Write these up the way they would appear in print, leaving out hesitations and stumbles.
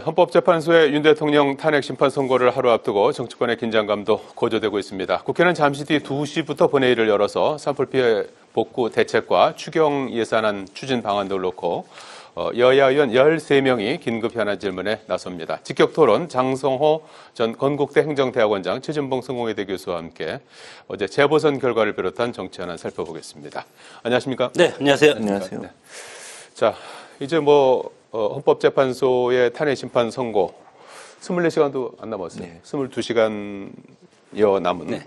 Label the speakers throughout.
Speaker 1: 헌법재판소의 윤 대통령 탄핵 심판 선고를 하루 앞두고 정치권의 긴장감도 고조되고 있습니다. 국회는 잠시 뒤 2시부터 본회의를 열어서 산불 피해 복구 대책과 추경 예산안 추진 방안도 놓고 여야 의원 13명이 긴급 현안 질문에 나섭니다. 직격 토론 장성호 전 건국대 행정대학원장, 최진봉 성공회대 교수와 함께 어제 재보선 결과를 비롯한 정치 현안 살펴보겠습니다. 안녕하십니까?
Speaker 2: 네, 안녕하세요. 안녕하세요.
Speaker 1: 네. 자, 이제 헌법재판소의 탄핵 심판 선고 24시간도 안 남았어요. 네. 22시간여 남은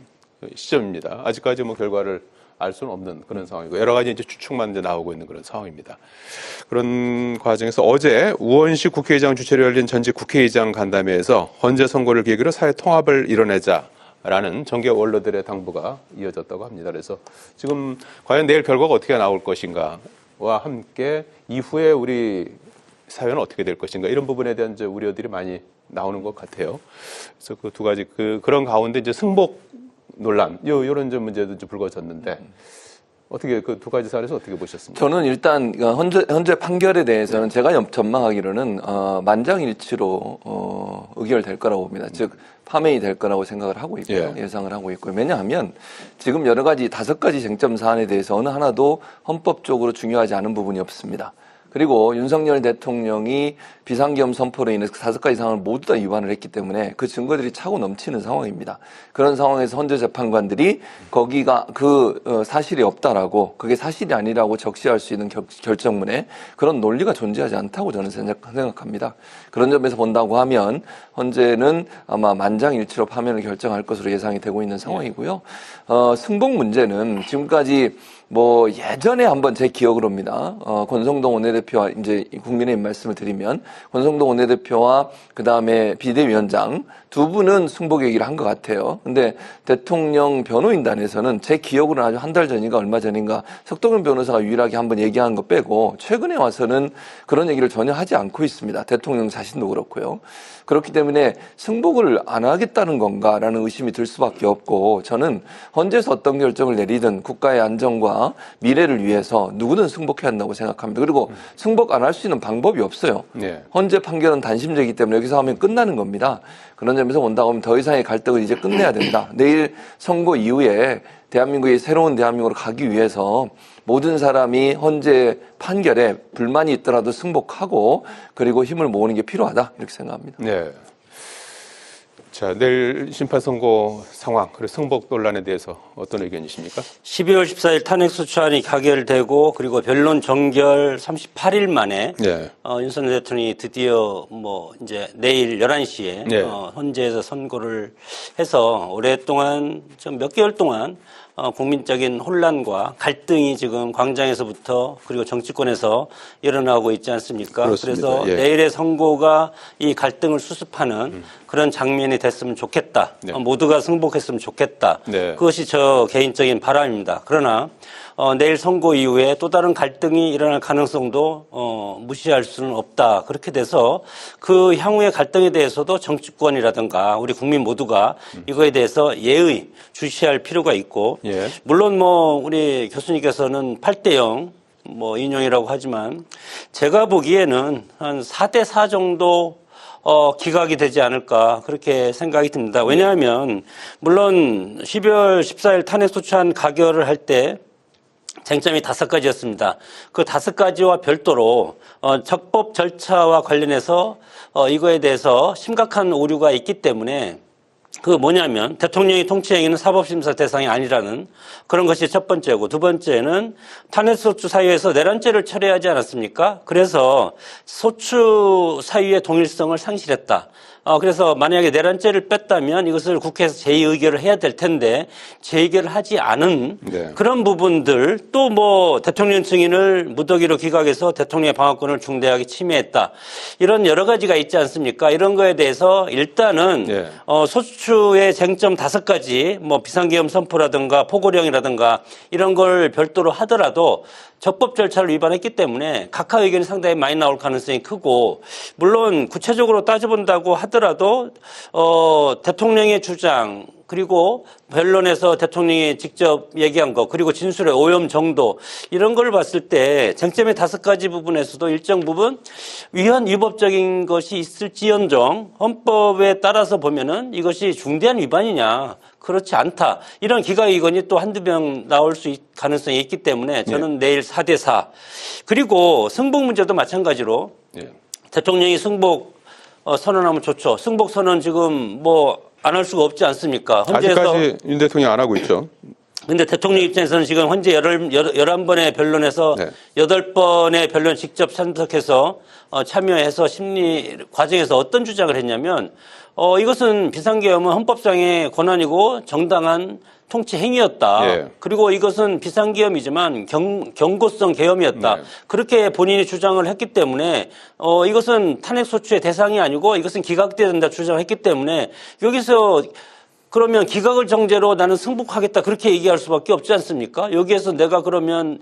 Speaker 1: 시점입니다. 아직까지 결과를 알 수는 없는 그런 상황이고 여러 가지 이제 추측만 이제 나오고 있는 그런 상황입니다. 그런 과정에서 어제 우원식 국회의장 주최로 열린 전직 국회의장 간담회에서 헌재 선고를 계기로 사회 통합을 이뤄내자라는 정계 원로들의 당부가 이어졌다고 합니다. 그래서 지금 과연 내일 결과가 어떻게 나올 것인가와 함께 이후에 우리 사회는 어떻게 될 것인가 이런 부분에 대한 이제 우려들이 많이 나오는 것 같아요. 그래서 그 두 가지 그런 가운데 이제 승복 논란 이런 문제도 좀 불거졌는데 어떻게 그 두 가지 사례에서 어떻게 보셨습니까?
Speaker 3: 저는 일단 현재 판결에 대해서는 제가 전망하기로는 만장일치로 의결될 거라고 봅니다. 즉 파면이 될 거라고 생각을 하고 있고요. 예상을 하고 있고요. 왜냐하면 지금 여러 가지 5가지 쟁점 사안에 대해서 어느 하나도 헌법적으로 중요하지 않은 부분이 없습니다. 그리고 윤석열 대통령이 비상계엄 선포로 인해서 5가지 사항을 모두 다 위반을 했기 때문에 그 증거들이 차고 넘치는 상황입니다. 그런 상황에서 헌재 재판관들이 거기가 사실이 없다라고 그게 사실이 아니라고 적시할 수 있는 결정문에 그런 논리가 존재하지 않다고 저는 생각합니다. 그런 점에서 본다고 하면 헌재는 아마 만장일치로 파면을 결정할 것으로 예상이 되고 있는 상황이고요. 승복 문제는 지금까지 예전에 한번 제 기억으로입니다. 권성동 원내대표와 이제 국민의힘 말씀을 드리면 권성동 원내대표와 그 다음에 비대위원장 두 분은 승복 얘기를 한 것 같아요. 근데 대통령 변호인단에서는 제 기억으로는 아주 한 달 전인가 얼마 전인가 석동현 변호사가 유일하게 한번 얘기한 거 빼고 최근에 와서는 그런 얘기를 전혀 하지 않고 있습니다. 대통령 자신도 그렇고요. 그렇기 때문에 승복을 안 하겠다는 건가라는 의심이 들 수밖에 없고 저는 헌재에서 어떤 결정을 내리든 국가의 안정과 미래를 위해서 누구든 승복해야 한다고 생각합니다. 그리고 승복 안 할 수 있는 방법이 없어요. 헌재 판결은 단심제이기 때문에 여기서 하면 끝나는 겁니다. 그런 점에서 본다고 하면 더 이상의 갈등을 이제 끝내야 된다. 내일 선고 이후에 대한민국이 새로운 대한민국으로 가기 위해서 모든 사람이 헌재 판결에 불만이 있더라도 승복하고 그리고 힘을 모으는 게 필요하다 이렇게 생각합니다.
Speaker 1: 네. 자, 내일 심판 선고 상황 그리고 승복 논란에 대해서 어떤 의견이십니까?
Speaker 2: 12월 14일 탄핵소추안이 가결되고 그리고 변론 종결 38일 만에 윤석열 대통령이 드디어 이제 내일 11시에 헌재에서 선고를 해서 오랫동안 좀 몇 개월 동안 국민적인 혼란과 갈등이 지금 광장에서부터 그리고 정치권에서 일어나고 있지 않습니까?
Speaker 1: 그렇습니다.
Speaker 2: 그래서 내일의 선고가 이 갈등을 수습하는 그런 장면이 됐으면 좋겠다. 모두가 승복했으면 좋겠다. 그것이 저 개인적인 바람입니다. 그러나 내일 선고 이후에 또 다른 갈등이 일어날 가능성도 무시할 수는 없다. 그렇게 돼서 그 향후의 갈등에 대해서도 정치권이라든가 우리 국민 모두가 이거에 대해서 예의 주시할 필요가 있고 물론 우리 교수님께서는 8대0 인용이라고 하지만 제가 보기에는 한 4대4 정도 기각이 되지 않을까 그렇게 생각이 듭니다. 왜냐하면 물론 12월 14일 탄핵소추안 가결을 할 때 쟁점이 5가지였습니다. 그 5가지와 별도로 적법 절차와 관련해서 이거에 대해서 심각한 오류가 있기 때문에 뭐냐면 대통령의 통치행위는 사법심사 대상이 아니라는 그런 것이 첫 번째고 두 번째는 탄핵소추 사유에서 내란죄를 철회하지 않았습니까? 그래서 소추 사유의 동일성을 상실했다. 그래서 만약에 내란죄를 뺐다면 이것을 국회에서 재의결을 해야 될 텐데 재의결을 하지 않은 그런 부분들 또 대통령 증인을 무더기로 기각해서 대통령의 방어권을 중대하게 침해했다. 이런 여러 가지가 있지 않습니까? 이런 거에 대해서 일단은 소추의 쟁점 5가지 비상계엄 선포라든가 포고령이라든가 이런 걸 별도로 하더라도 적법 절차를 위반했기 때문에 각하 의견이 상당히 많이 나올 가능성이 크고 물론 구체적으로 따져본다고 하더라도 대통령의 주장 그리고 변론에서 대통령이 직접 얘기한 거, 그리고 진술의 오염 정도, 이런 걸 봤을 때 쟁점의 5가지 부분에서도 일정 부분 위헌위법적인 것이 있을지언정 헌법에 따라서 보면은 이것이 중대한 위반이냐, 그렇지 않다, 이런 기각의견이 또 한두 명 나올 수 가능성이 있기 때문에 저는 내일 4대4, 그리고 승복 문제도 마찬가지로 대통령이 승복 선언하면 좋죠. 승복 선언 지금 뭐 안 할 수가 없지 않습니까?
Speaker 1: 아직까지 윤 대통령이 안 하고 있죠.
Speaker 2: 근데 대통령 입장에서는 지금 현재 11번의 변론에서 8번의 변론 직접 참석해서 참여해서 심리 과정에서 어떤 주장을 했냐면 이것은 비상계엄은 헌법상의 권한이고 정당한 통치 행위였다. 그리고 이것은 비상계엄이지만 경고성 계엄이었다. 그렇게 본인이 주장을 했기 때문에 이것은 탄핵소추의 대상이 아니고 이것은 기각돼야 된다 주장을 했기 때문에 여기서 그러면 기각을 정죄로 나는 승복하겠다 그렇게 얘기할 수밖에 없지 않습니까? 여기에서 내가 그러면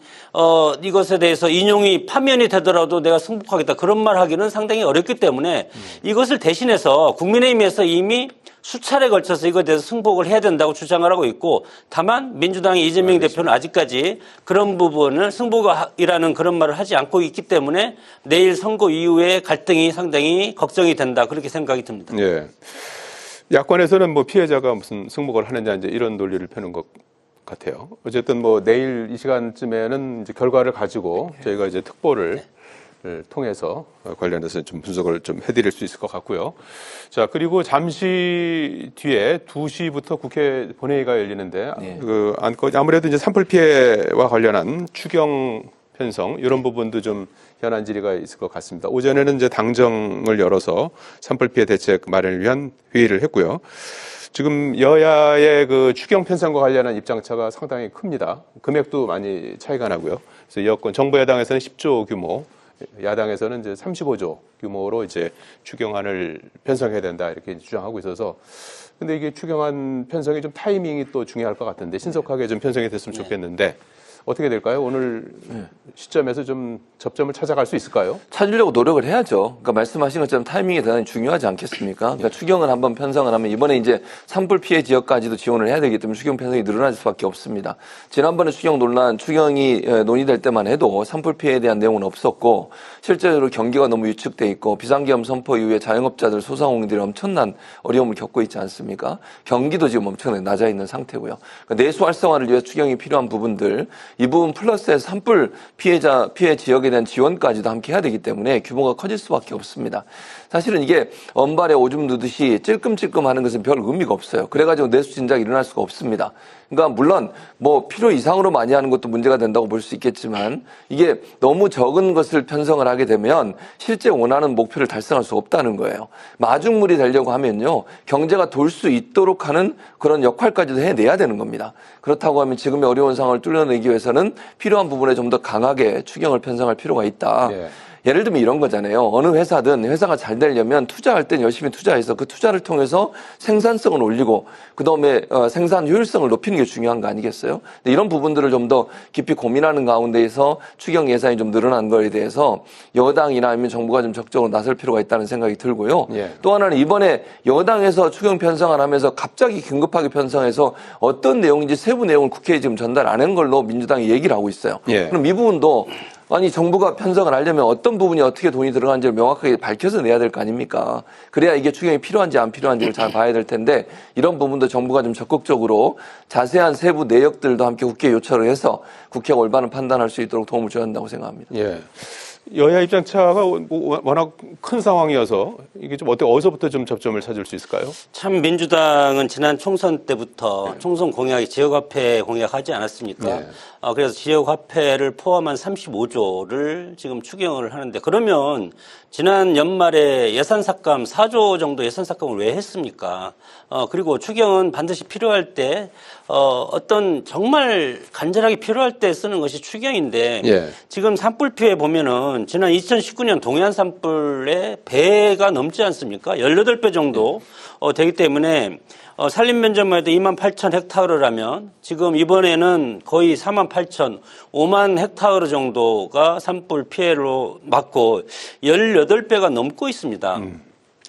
Speaker 2: 이것에 대해서 인용이 파면이 되더라도 내가 승복하겠다 그런 말 하기는 상당히 어렵기 때문에 이것을 대신해서 국민의힘에서 이미 수차례 걸쳐서 이거에 대해서 승복을 해야 된다고 주장을 하고 있고, 다만 민주당의 이재명 대표는 아직까지 그런 부분을 승복이라는 그런 말을 하지 않고 있기 때문에 내일 선거 이후에 갈등이 상당히 걱정이 된다 그렇게 생각이 듭니다.
Speaker 1: 예. 야권에서는 뭐 피해자가 무슨 승복을 하느냐 이제 이런 논리를 펴는 것 같아요. 어쨌든 뭐 내일 이 시간쯤에는 이제 결과를 가지고 저희가 이제 특보를 통해서 관련해서 좀 분석을 좀 해드릴 수 있을 것 같고요. 자, 그리고 잠시 뒤에 2시부터 국회 본회의가 열리는데 그 안건 아무래도 이제 산불 피해와 관련한 추경 편성 이런 부분도 좀 현안 질의가 있을 것 같습니다. 오전에는 이제 당정을 열어서 산불 피해 대책 마련을 위한 회의를 했고요. 지금 여야의 그 추경 편성과 관련한 입장차가 상당히 큽니다. 금액도 많이 차이가 나고요. 그래서 여권 정부 여당에서는 10조 규모, 야당에서는 이제 35조 규모로 이제 추경안을 편성해야 된다 이렇게 주장하고 있어서, 근데 이게 추경안 편성이 좀 타이밍이 또 중요할 것 같은데 신속하게 좀 편성이 됐으면 좋겠는데 어떻게 될까요? 오늘 시점에서 좀 접점을 찾아갈 수 있을까요?
Speaker 3: 찾으려고 노력을 해야죠. 그러니까 말씀하신 것처럼 타이밍이 대단히 중요하지 않겠습니까? 그러니까 추경을 한번 편성을 하면 이번에 이제 산불 피해 지역까지도 지원을 해야 되기 때문에 추경 편성이 늘어날 수밖에 없습니다. 지난번에 추경이 논의될 때만 해도 산불 피해에 대한 내용은 없었고, 실제로 경기가 너무 위축돼 있고 비상계엄 선포 이후에 자영업자들, 소상공인들이 엄청난 어려움을 겪고 있지 않습니까? 경기도 지금 엄청나게 낮아 있는 상태고요. 그러니까 내수 활성화를 위해 추경이 필요한 부분들, 이 부분 플러스해서 산불 피해 지역에 대한 지원까지도 함께 해야 되기 때문에 규모가 커질 수밖에 없습니다. 사실은 이게 언발에 오줌 누듯이 찔끔찔끔 하는 것은 별 의미가 없어요. 그래가지고 내수 진작이 일어날 수가 없습니다. 그러니까 물론 뭐 필요 이상으로 많이 하는 것도 문제가 된다고 볼 수 있겠지만, 이게 너무 적은 것을 편성을 하게 되면 실제 원하는 목표를 달성할 수 없다는 거예요. 마중물이 되려고 하면요, 경제가 돌 수 있도록 하는 그런 역할까지도 해내야 되는 겁니다. 그렇다고 하면 지금의 어려운 상황을 뚫어내기 위해서는 필요한 부분에 좀 더 강하게 추경을 편성할 필요가 있다. 예를 들면 이런 거잖아요. 어느 회사든 회사가 잘 되려면 투자할 땐 열심히 투자해서 그 투자를 통해서 생산성을 올리고 그다음에 생산 효율성을 높이는 게 중요한 거 아니겠어요? 근데 이런 부분들을 좀 더 깊이 고민하는 가운데에서 추경 예산이 좀 늘어난 거에 대해서 여당이나 아니면 정부가 좀 적극적으로 나설 필요가 있다는 생각이 들고요. 또 하나는 이번에 여당에서 추경 편성을 하면서 갑자기 긴급하게 편성해서 어떤 내용인지 세부 내용을 국회에 지금 전달 안 한 걸로 민주당이 얘기를 하고 있어요. 그럼 이 부분도 아니 정부가 편성을 하려면 어떤 부분이 어떻게 돈이 들어가는지를 명확하게 밝혀서 내야 될 거 아닙니까? 그래야 이게 추경이 필요한지 안 필요한지를 잘 봐야 될 텐데, 이런 부분도 정부가 좀 적극적으로 자세한 세부 내역들도 함께 국회에 요청을 해서 국회가 올바른 판단할 수 있도록 도움을 줘야 한다고 생각합니다.
Speaker 1: 여야 입장차가 워낙 큰 상황이어서 이게 좀 어디서부터 좀 접점을 찾을 수 있을까요?
Speaker 2: 참 민주당은 지난 총선 때부터 총선 공약이 지역화폐 공약하지 않았습니까? 그래서 지역화폐를 포함한 35조를 지금 추경을 하는데, 그러면 지난 연말에 예산삭감 4조 정도 예산삭감을 왜 했습니까? 그리고 추경은 반드시 필요할 때 어떤 정말 간절하게 필요할 때 쓰는 것이 추경인데 지금 산불 피해 보면은 지난 2019년 동해안 산불의 배가 넘지 않습니까? 18배 정도 되기 때문에 산림 면적만 해도 28,000 헥타르라면 지금 이번에는 거의 48,000, 5만 헥타르 정도가 산불 피해로 맞고 18배가 넘고 있습니다.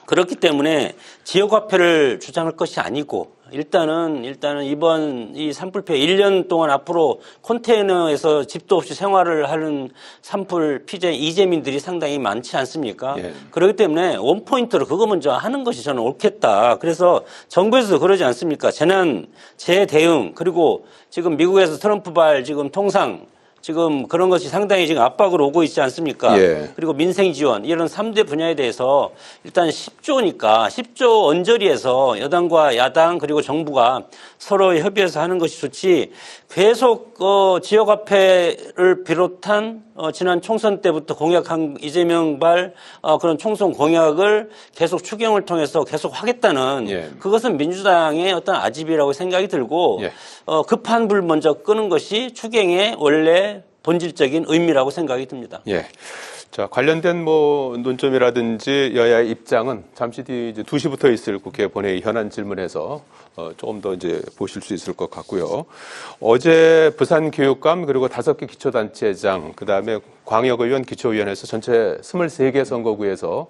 Speaker 2: 그렇기 때문에 지역화폐를 주장할 것이 아니고 일단은 이번 이 산불 피해 1년 동안 앞으로 컨테이너에서 집도 없이 생활을 하는 산불 피해 이재민들이 상당히 많지 않습니까? 예. 그렇기 때문에 원포인트로 그거 먼저 하는 것이 저는 옳겠다. 그래서 정부에서도 그러지 않습니까? 재대응 그리고 지금 미국에서 트럼프발 지금 통상 지금 그런 것이 상당히 지금 압박으로 오고 있지 않습니까? 예. 그리고 민생 지원 이런 3대 분야에 대해서 일단 10조니까 10조 언저리에서 여당과 야당 그리고 정부가 서로 협의해서 하는 것이 좋지 계속 지역화폐를 비롯한 지난 총선 때부터 공약한 이재명발 그런 총선 공약을 계속 추경을 통해서 계속 하겠다는 예. 그것은 민주당의 어떤 아집이라고 생각이 들고 예. 급한 불 먼저 끄는 것이 추경의 원래 본질적인 의미라고 생각이 듭니다.
Speaker 1: 예. 자, 관련된 뭐 논점이라든지 여야의 입장은 잠시 뒤 이제 2시부터 있을 국회 본회의 현안 질문에서 조금 더 이제 보실 수 있을 것 같고요. 어제 부산교육감 그리고 5개 기초단체장 그다음에 광역의원 기초위원회에서 전체 23개 선거구에서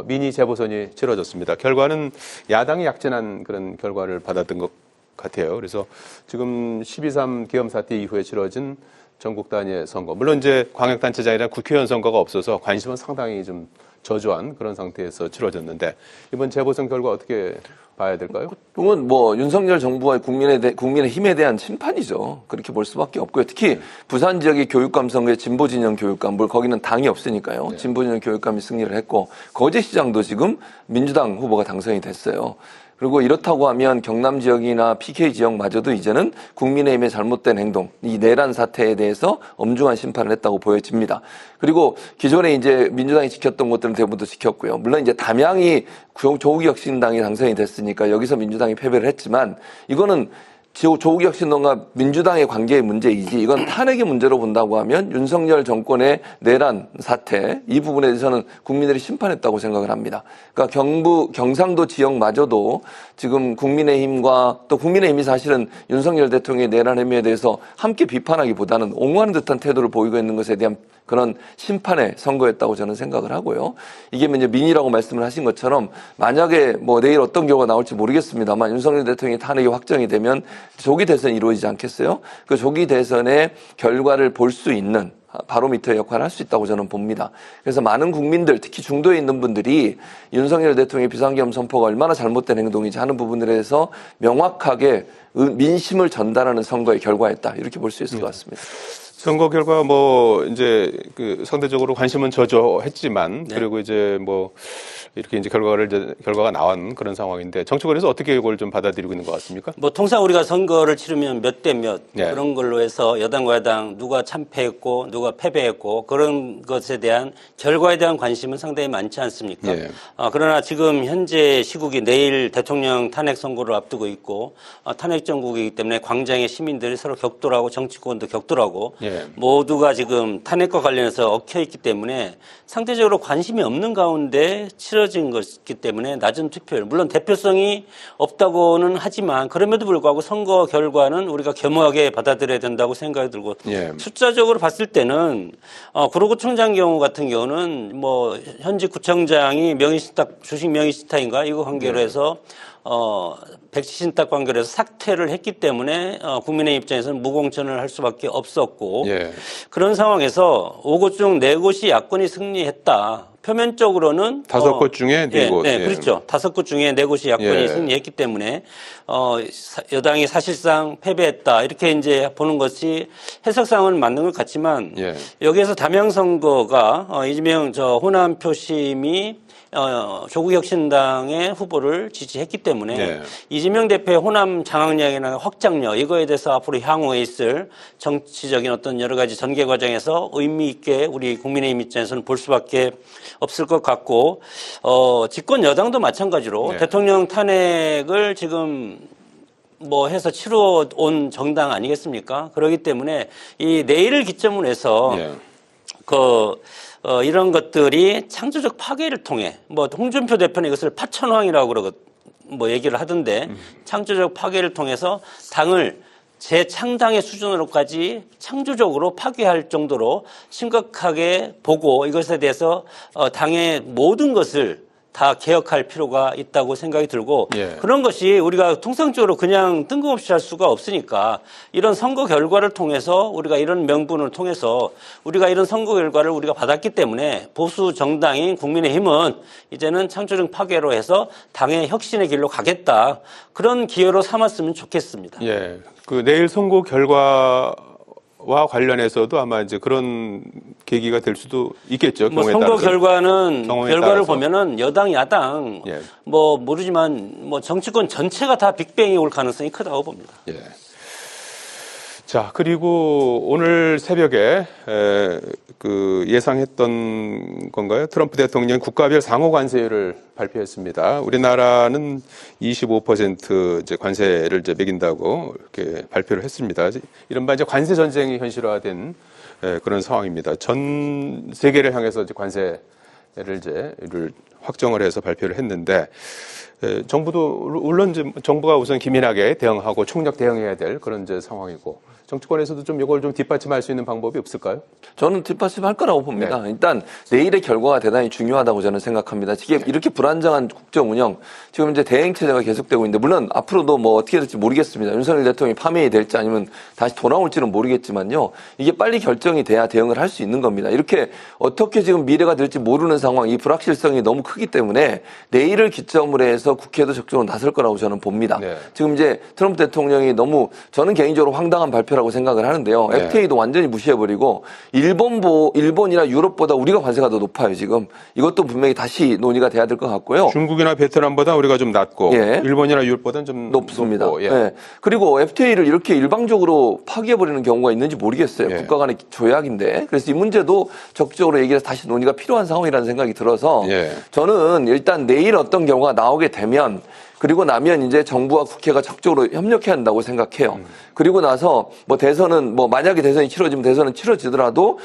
Speaker 1: 미니 재보선이 치러졌습니다. 결과는 야당이 약진한 그런 결과를 받았던 것 같아요. 그래서 지금 12.3 기엄 사태 이후에 치러진 전국 단위의 선거. 물론 이제 광역단체장이나 국회의원 선거가 없어서 관심은 상당히 좀 저조한 그런 상태에서 치러졌는데 이번 재보선 결과 어떻게 봐야 될까요?
Speaker 3: 그건 뭐 윤석열 정부와 국민의힘에 대한 심판이죠. 그렇게 볼 수밖에 없고요. 특히 부산 지역의 교육감 선거에 진보진영 교육감, 거기는 당이 없으니까요. 네. 진보진영 교육감이 승리를 했고 거제시장도 지금 민주당 후보가 당선이 됐어요. 그리고 이렇다고 하면 경남 지역이나 PK 지역마저도 이제는 국민의힘의 잘못된 행동, 이 내란 사태에 대해서 엄중한 심판을 했다고 보여집니다. 그리고 기존에 이제 민주당이 지켰던 것들은 대부분 지켰고요. 물론 이제 담양이 조국혁신당이 당선이 됐으니까 여기서 민주당이 패배를 했지만 이거는 조국혁신당과 민주당의 관계의 문제이지 이건 탄핵의 문제로 본다고 하면 윤석열 정권의 내란 사태 이 부분에 대해서는 국민들이 심판했다고 생각을 합니다. 그러니까 경상도 지역마저도 지금 국민의힘과 또 국민의힘이 사실은 윤석열 대통령의 내란 혐의에 대해서 함께 비판하기보다는 옹호하는 듯한 태도를 보이고 있는 것에 대한 그런 심판의 선거였다고 저는 생각을 하고요. 이게 이제 민의라고 말씀을 하신 것처럼 만약에 뭐 내일 어떤 결과가 나올지 모르겠습니다만 윤석열 대통령의 탄핵이 확정이 되면 조기 대선이 이루어지지 않겠어요? 그 조기 대선의 결과를 볼 수 있는 바로미터 역할을 할 수 있다고 저는 봅니다. 그래서 많은 국민들, 특히 중도에 있는 분들이 윤석열 대통령의 비상계엄 선포가 얼마나 잘못된 행동인지 하는 부분에 대해서 명확하게 민심을 전달하는 선거의 결과였다. 이렇게 볼 수 있을 것 같습니다.
Speaker 1: 선거 결과 뭐 이제 그 상대적으로 관심은 저조했지만 네. 그리고 이제 뭐 이렇게 이제 결과가 나온 그런 상황인데 정치권에서 어떻게 이걸 좀 받아들이고 있는 것 같습니까?
Speaker 2: 뭐 통상 우리가 선거를 치르면 몇 대 몇 네. 그런 걸로 해서 여당과 야당 누가 참패했고 누가 패배했고 그런 것에 대한 결과에 대한 관심은 상당히 많지 않습니까? 네. 그러나 지금 현재 시국이 내일 대통령 탄핵 선거를 앞두고 있고 탄핵 정국이기 때문에 광장의 시민들이 서로 격돌하고 정치권도 격돌하고 네. 모두가 지금 탄핵과 관련해서 얽혀 있기 때문에 상대적으로 관심이 없는 가운데 치러진 것이기 때문에 낮은 투표율, 물론 대표성이 없다고는 하지만 그럼에도 불구하고 선거 결과는 우리가 겸허하게 받아들여야 된다고 생각이 들고 예. 숫자적으로 봤을 때는 구로구청장 경우 같은 경우는 뭐 현직 구청장이 명의신탁, 주식 명의신탁인가 이거 관계로 해서 백지 신탁 관계로 해서 삭퇴를 했기 때문에 국민의 입장에서는 무공천을 할 수밖에 없었고 예. 그런 상황에서 5곳 중 4곳이 야권이 승리했다. 표면적으로는
Speaker 1: 5곳 중에 4곳.
Speaker 2: 네, 그렇죠. 5곳 중에 4곳이 야권이 승리했기 때문에 여당이 사실상 패배했다. 이렇게 이제 보는 것이 해석상은 맞는 것 같지만 여기에서 담양 선거가 이재명 호남 표심이 조국혁신당의 후보를 지지했기 때문에 이재명 대표의 호남 장악력이나 확장력 이거에 대해서 앞으로 향후에 있을 정치적인 어떤 여러 가지 전개 과정에서 의미 있게 우리 국민의힘 입장에서는 볼 수밖에 없을 것 같고 집권 여당도 마찬가지로 대통령 탄핵을 지금 뭐 해서 치러 온 정당 아니겠습니까? 그렇기 때문에 이 내일을 기점으로 해서 이런 것들이 창조적 파괴를 통해 뭐 홍준표 대표는 이것을 파천왕이라고 그러고 뭐 얘기를 하던데 창조적 파괴를 통해서 당을 재창당의 수준으로까지 창조적으로 파괴할 정도로 심각하게 보고 이것에 대해서 당의 모든 것을 다 개혁할 필요가 있다고 생각이 들고
Speaker 1: 예.
Speaker 2: 그런 것이 우리가 통상적으로 그냥 뜬금없이 할 수가 없으니까 이런 선거 결과를 통해서 우리가 이런 명분을 통해서 우리가 이런 선거 결과를 우리가 받았기 때문에 보수 정당인 국민의힘은 이제는 창조적 파괴로 해서 당의 혁신의 길로 가겠다. 그런 기회로 삼았으면 좋겠습니다.
Speaker 1: 예. 그 내일 선거 결과와 관련해서도 아마 이제 그런 계기가 될 수도 있겠죠.
Speaker 2: 뭐
Speaker 1: 경우에
Speaker 2: 선거
Speaker 1: 따라서.
Speaker 2: 결과는 결과를
Speaker 1: 따라서.
Speaker 2: 보면은 여당 야당
Speaker 1: 예.
Speaker 2: 뭐 모르지만 뭐 정치권 전체가 다 빅뱅이 올 가능성이 크다고 봅니다.
Speaker 1: 예. 자, 그리고 오늘 새벽에 그 예상했던 건가요? 트럼프 대통령이 국가별 상호 관세율을 발표했습니다. 우리나라는 25% 이제 관세를 이제 매긴다고 이렇게 발표를 했습니다. 이른바 이제 관세 전쟁이 현실화된 그런 상황입니다. 전 세계를 향해서 이제 관세를 이제를 확정을 해서 발표를 했는데 정부도 물론 이제 정부가 우선 기민하게 대응하고 총력 대응해야 될 그런 이제 상황이고 정치권에서도 좀 이걸 좀 뒷받침할 수 있는 방법이 없을까요?
Speaker 3: 저는 뒷받침할 거라고 봅니다. 일단 내일의 결과가 대단히 중요하다고 저는 생각합니다. 이게 이렇게 불안정한 국정 운영, 지금 이제 대행 체제가 계속되고 있는데 물론 앞으로도 뭐 어떻게 될지 모르겠습니다. 윤석열 대통령이 파면이 될지 아니면 다시 돌아올지는 모르겠지만요. 이게 빨리 결정이 돼야 대응을 할 수 있는 겁니다. 이렇게 어떻게 지금 미래가 될지 모르는 상황, 이 불확실성이 너무 크기 때문에 내일을 기점으로 해서 국회도 적극적으로 나설 거라고 저는 봅니다.
Speaker 1: 네.
Speaker 3: 지금 이제 트럼프 대통령이 너무 저는 개인적으로 황당한 발표라고 생각을 하는데요.
Speaker 1: 네.
Speaker 3: FTA도 완전히 무시해버리고 일본이나 유럽보다 우리가 관세가 더 높아요, 지금. 이것도 분명히 다시 논의가 돼야 될 것 같고요.
Speaker 1: 중국이나 베트남보다 우리가 좀 낮고
Speaker 3: 예.
Speaker 1: 일본이나 유럽보다는 좀
Speaker 3: 높습니다.
Speaker 1: 높고, 예.
Speaker 3: 예. 그리고 FTA를 이렇게 일방적으로 파기해버리는 경우가 있는지 모르겠어요.
Speaker 1: 예.
Speaker 3: 국가 간의 조약인데. 그래서 이 문제도 적극적으로 얘기해서 다시 논의가 필요한 상황이라는 생각이 들어서
Speaker 1: 예.
Speaker 3: 저는 일단 내일 어떤 경우가 나오게 되면 그리고 나면 이제 정부와 국회가 적극적으로 협력해야 한다고 생각해요. 그리고 나서 뭐 대선은 뭐 만약에 대선이 치러지면 대선은 치러지더라도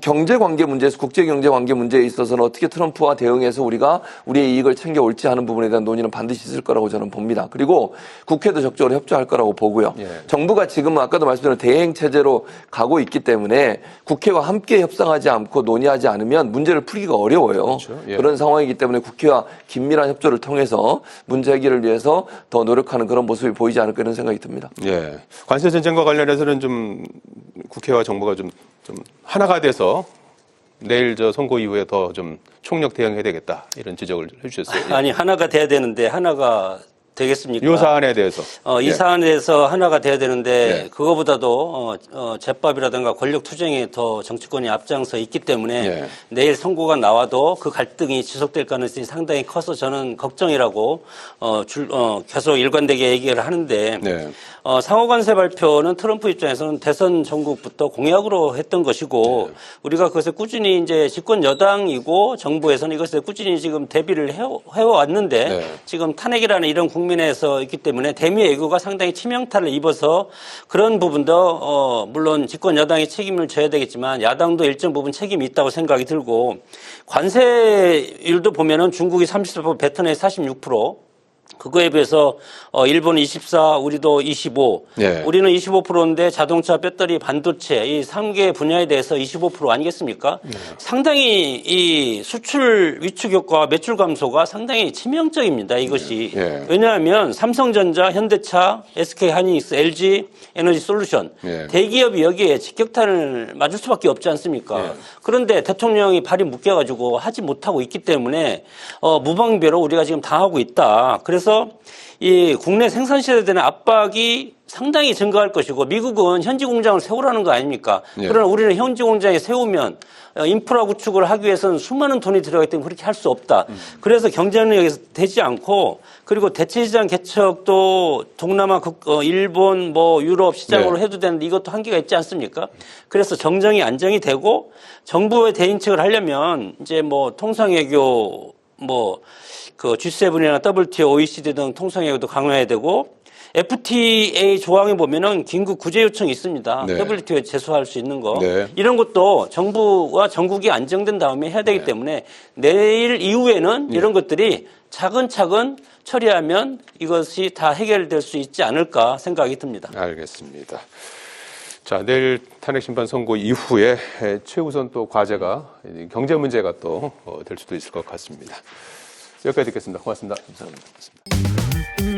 Speaker 3: 경제 관계 문제에서 국제 경제 관계 문제에 있어서는 어떻게 트럼프와 대응해서 우리가 우리의 이익을 챙겨올지 하는 부분에 대한 논의는 반드시 있을 거라고 저는 봅니다. 그리고 국회도 적극적으로 협조할 거라고 보고요.
Speaker 1: 예.
Speaker 3: 정부가 지금 아까도 말씀드린 대행 체제로 가고 있기 때문에 국회와 함께 협상하지 않고 논의하지 않으면 문제를 풀기가 어려워요.
Speaker 1: 그렇죠. 예.
Speaker 3: 그런 상황이기 때문에 국회와 긴밀한 협조를 통해서 문제 해결을 위해서 더 노력하는 그런 모습이 보이지 않을까 이런 생각이 듭니다.
Speaker 1: 예. 관세 전쟁과 관련해서는 좀 국회와 정부가 좀 하나가 돼서 내일 저 선거 이후에 더 좀 총력 대응해야 되겠다 이런 지적을 해주셨어요.
Speaker 2: 아니 하나가 돼야 되는데 하나가 되겠습니까?
Speaker 1: 이 사안에 대해서
Speaker 2: 이
Speaker 1: 예.
Speaker 2: 사안에 대해서 하나가 돼야 되는데
Speaker 1: 예.
Speaker 2: 그거보다도 제법이라든가 권력 투쟁에 더 정치권이 앞장서 있기 때문에
Speaker 1: 예.
Speaker 2: 내일 선고가 나와도 그 갈등이 지속될 가능성이 상당히 커서 저는 걱정이라고 계속 일관되게 얘기를 하는데
Speaker 1: 네.
Speaker 2: 상호관세 발표는 트럼프 입장에서는 대선 전국부터 공약으로 했던 것이고 우리가 그것에 꾸준히 이제 집권 여당이고 정부에서는 이것에 꾸준히 지금 대비를 해왔는데
Speaker 1: 네.
Speaker 2: 지금 탄핵이라는 이런 국면에서 있기 때문에 대미 외교가 상당히 치명타를 입어서 그런 부분도 물론 집권 여당이 책임을 져야 되겠지만 야당도 일정 부분 책임이 있다고 생각이 들고 관세율도 보면은 중국이 30%, 베트남이 46%. 그거에 비해서 일본은 24, 우리도 25.
Speaker 1: 네.
Speaker 2: 우리는 25%인데 자동차, 배터리, 반도체 이 3개 분야에 대해서 25% 아니겠습니까?
Speaker 1: 네.
Speaker 2: 상당히 이 수출 위축 효과, 매출 감소가 상당히 치명적입니다. 이것이.
Speaker 1: 네.
Speaker 2: 왜냐하면 삼성전자, 현대차, SK하이닉스, LG 에너지 솔루션
Speaker 1: 네.
Speaker 2: 대기업이 여기에 직격탄을 맞을 수밖에 없지 않습니까?
Speaker 1: 네.
Speaker 2: 그런데 대통령이 발이 묶여가지고 하지 못하고 있기 때문에 무방비로 우리가 지금 당하고 있다. 그래서 이 국내 생산 시대에 대한 압박이 상당히 증가할 것이고 미국은 현지 공장을 세우라는 거 아닙니까?
Speaker 1: 예.
Speaker 2: 그러나 우리는 현지 공장에 세우면 인프라 구축을 하기 위해서는 수많은 돈이 들어가기 때문에 그렇게 할 수 없다. 그래서 경쟁력에서 되지 않고 그리고 대체시장 개척도 동남아, 일본, 뭐 유럽 시장으로
Speaker 1: 네.
Speaker 2: 해도 되는데 이것도 한계가 있지 않습니까? 그래서 정정이 안정이 되고 정부의 대인책을 하려면 이제 뭐 통상외교 그 G7이나 WTO, OECD 등 통상외교도 강화해야 되고 FTA 조항에 보면은 긴급 구제 요청이 있습니다.
Speaker 1: 네.
Speaker 2: WTO에 제소할 수 있는 거.
Speaker 1: 네.
Speaker 2: 이런 것도 정부와 전국이 안정된 다음에 해야 되기 때문에 내일 이후에는 이런 것들이 차근차근 처리하면 이것이 다 해결될 수 있지 않을까 생각이 듭니다.
Speaker 1: 알겠습니다. 자, 내일 탄핵 심판 선고 이후에 최우선 또 과제가 경제 문제가 또 될 수도 있을 것 같습니다. 여기까지 듣겠습니다. 고맙습니다.
Speaker 3: 감사합니다.